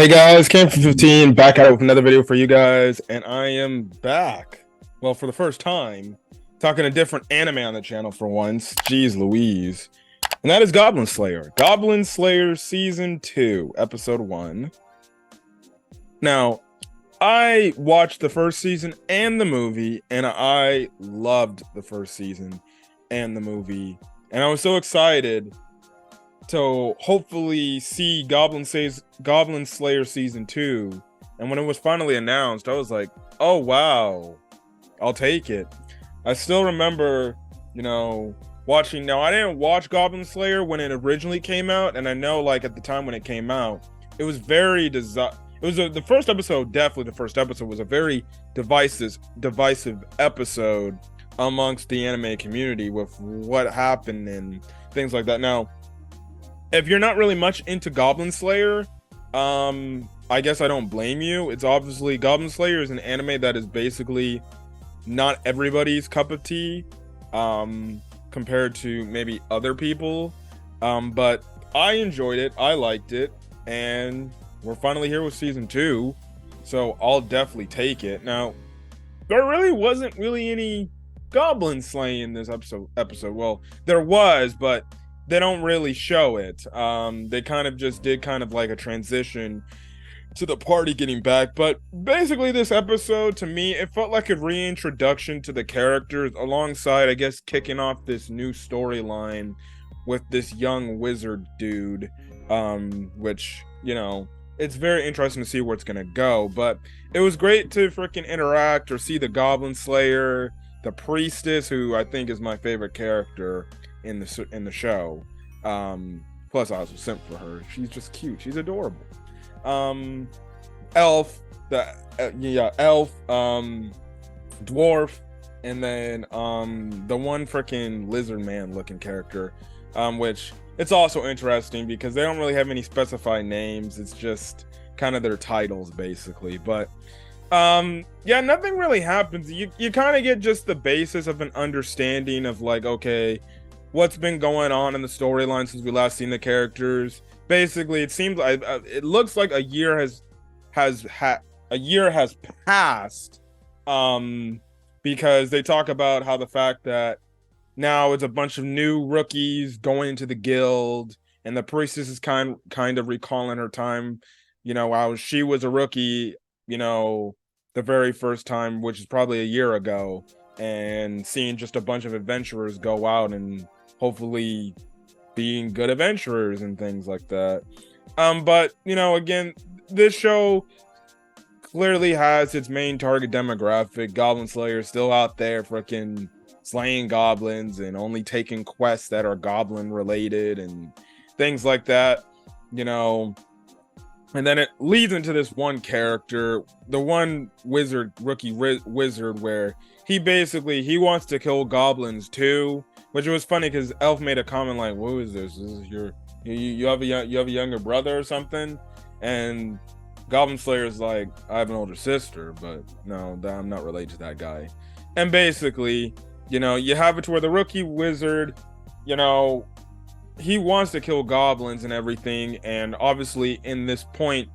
Hey guys, Cam from 15 back at it with another video for you guys, and I am back. Well, for the first time, talking a different anime on the channel for once. Jeez Louise. And that is Goblin Slayer. Goblin Slayer Season 2, Episode 1. Now, I watched the first season and the movie, and I loved the first season and the movie. And I was so excited to hopefully see Goblin Slayer Season 2. And when it was finally announced, I was like, oh wow, I'll take it. I still remember, watching. Now, I didn't watch Goblin Slayer when it originally came out, and I know, like, at the time when it came out, it was very the first episode, definitely the first episode, was a very divisive episode amongst the anime community with what happened and things like that. Now, if you're not really much into Goblin Slayer, I guess I don't blame you. It's obviously, Goblin Slayer is an anime that is basically not everybody's cup of tea, compared to maybe other people. But I enjoyed it, I liked it, and we're finally here with season 2, so I'll definitely take it. Now, there really wasn't any goblin slaying in this episode. Well, there was, but they don't really show it. They kind of just did kind of like a transition to the party getting back. But basically, this episode, to me, it felt like a reintroduction to the characters, alongside, I guess, kicking off this new storyline with this young wizard dude, which, it's very interesting to see where it's gonna go. But it was great to freaking interact or see the Goblin Slayer, the priestess, who I think is my favorite character in the show. Plus, I also simp for her. She's just cute. She's adorable. Elf, elf, dwarf, and then the one freaking lizard man looking character, which it's also interesting because they don't really have any specified names. It's just kind of their titles basically. But yeah, nothing really happens. You kind of get just the basis of an understanding of, like, okay, what's been going on in the storyline since we last seen the characters. Basically, it seems like it looks like a year has passed, because they talk about how the fact that now it's a bunch of new rookies going into the guild, and the priestess is kind of recalling her time, while she was a rookie, the very first time, which is probably a year ago, and seeing just a bunch of adventurers go out and hopefully being good adventurers and things like that. But again, this show clearly has its main target demographic. Goblin Slayer still out there freaking slaying goblins and only taking quests that are goblin related and things like that, and then it leads into this one character, the one rookie wizard, where he wants to kill goblins too. Which was funny because Elf made a comment like, "Who is this? This is you have a younger brother or something?" And Goblin Slayer's like, "I have an older sister, but no, I'm not related to that guy." And basically, you have it to where the rookie wizard, he wants to kill goblins and everything. And obviously, in this point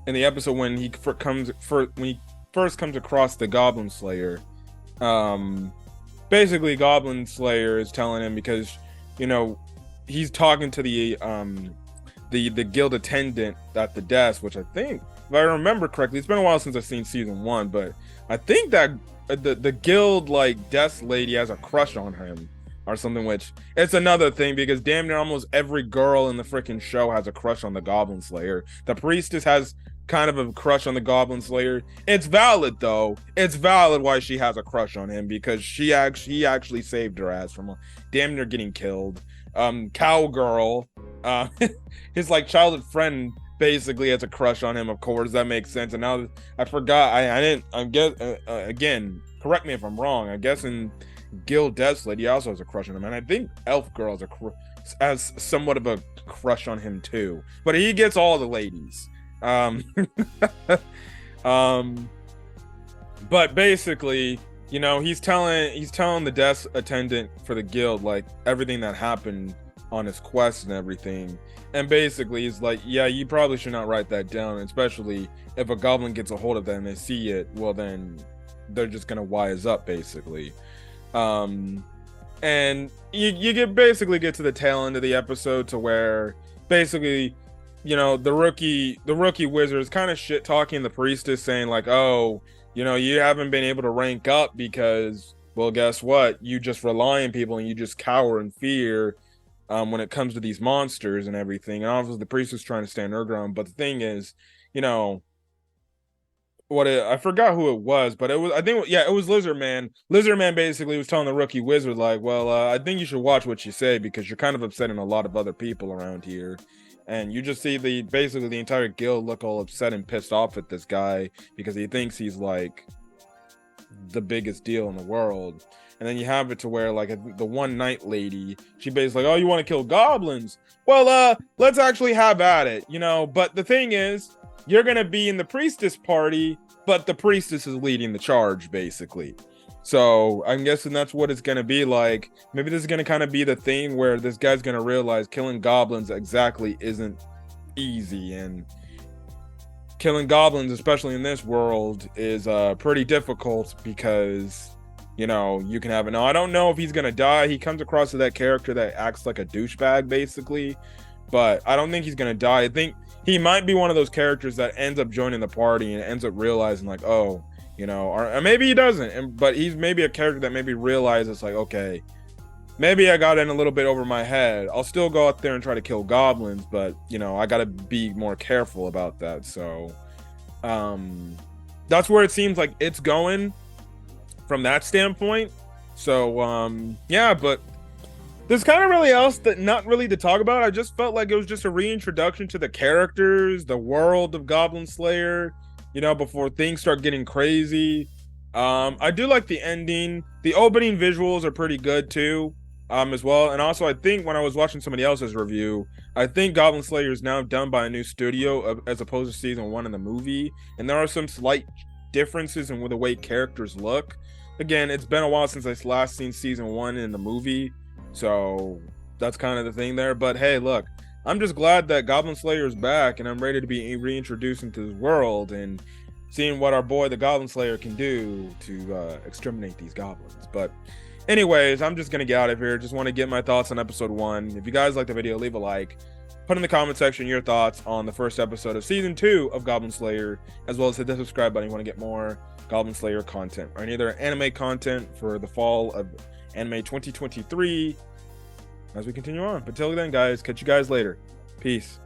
in the episode, when he first comes across the Goblin Slayer, basically, Goblin Slayer is telling him, because he's talking to the guild attendant at the desk, which I think, if I remember correctly, it's been a while since I've seen season 1, but I think that the guild desk lady has a crush on him or something, which it's another thing because damn near almost every girl in the freaking show has a crush on the Goblin Slayer. The priestess has kind of a crush on the Goblin Slayer. It's valid though. It's valid why she has a crush on him, because he actually saved her ass from damn near getting killed. Cowgirl, his childhood friend, basically has a crush on him. Of course, that makes sense. And now I forgot. I guess again, correct me if I'm wrong. I guess in Guild Death Lady also has a crush on him, and I think Elf Girl has somewhat of a crush on him too. But he gets all the ladies. But basically, he's telling the desk attendant for the guild everything that happened on his quest and everything. And basically, he's like, yeah, you probably should not write that down, especially if a goblin gets a hold of that and they see it, well, then they're just gonna wise up, basically. And you basically get to the tail end of the episode to where basically, you know, the rookie wizard is kind of shit talking the priestess, saying like, oh, you know, you haven't been able to rank up because, well, guess what, you just rely on people and you just cower in fear when it comes to these monsters and everything. And obviously the priest is trying to stand her ground, but the thing is, you know, I forgot who it was, but it was, I think, yeah, it was Lizard Man. Lizard Man basically was telling the rookie wizard like, well, I think you should watch what you say because you're kind of upsetting a lot of other people around here. And you just see basically the entire guild look all upset and pissed off at this guy because he thinks he's like the biggest deal in the world. And then you have it to where like the one night lady, she basically like, oh, you want to kill goblins? Well, let's actually have at it, you know. But the thing is, you're gonna be in the priestess party, but the priestess is leading the charge, basically. So I'm guessing that's what it's gonna be like. Maybe this is gonna kind of be the thing where this guy's gonna realize killing goblins exactly isn't easy, and killing goblins, especially in this world, is pretty difficult because, you know, you can have it. Now, I don't know if he's gonna die. He comes across as that character that acts like a douchebag, basically, but I don't think he's gonna die. I think he might be one of those characters that ends up joining the party and ends up realizing like, oh, you know, or maybe he doesn't, but he's maybe a character that maybe realizes like, okay, maybe I got in a little bit over my head. I'll still go out there and try to kill goblins, but, you know, I gotta be more careful about that. So that's where it seems like it's going from that standpoint. So yeah, but there's kind of really else that not really to talk about. I just felt like it was just a reintroduction to the characters, the world of Goblin Slayer, you know, before things start getting crazy. I do like the ending. The opening visuals are pretty good too, as well. And also, I think when I was watching somebody else's review, I think Goblin Slayer is now done by a new studio as opposed to season 1 in the movie. And there are some slight differences in the way characters look. Again, it's been a while since I last seen season 1 in the movie, so that's kind of the thing there. But hey, look, I'm just glad that Goblin Slayer is back, and I'm ready to be reintroduced into this world and seeing what our boy the Goblin Slayer can do to exterminate these goblins. But anyways, I'm just gonna get out of here. Just want to get my thoughts on episode 1. If you guys like the video, leave a like. Put in the comment section your thoughts on the first episode of season 2 of Goblin Slayer, as well as hit the subscribe button if you want to get more Goblin Slayer content or any other anime content for the fall of anime 2023 as we continue on. But till then, guys, catch you guys later. Peace.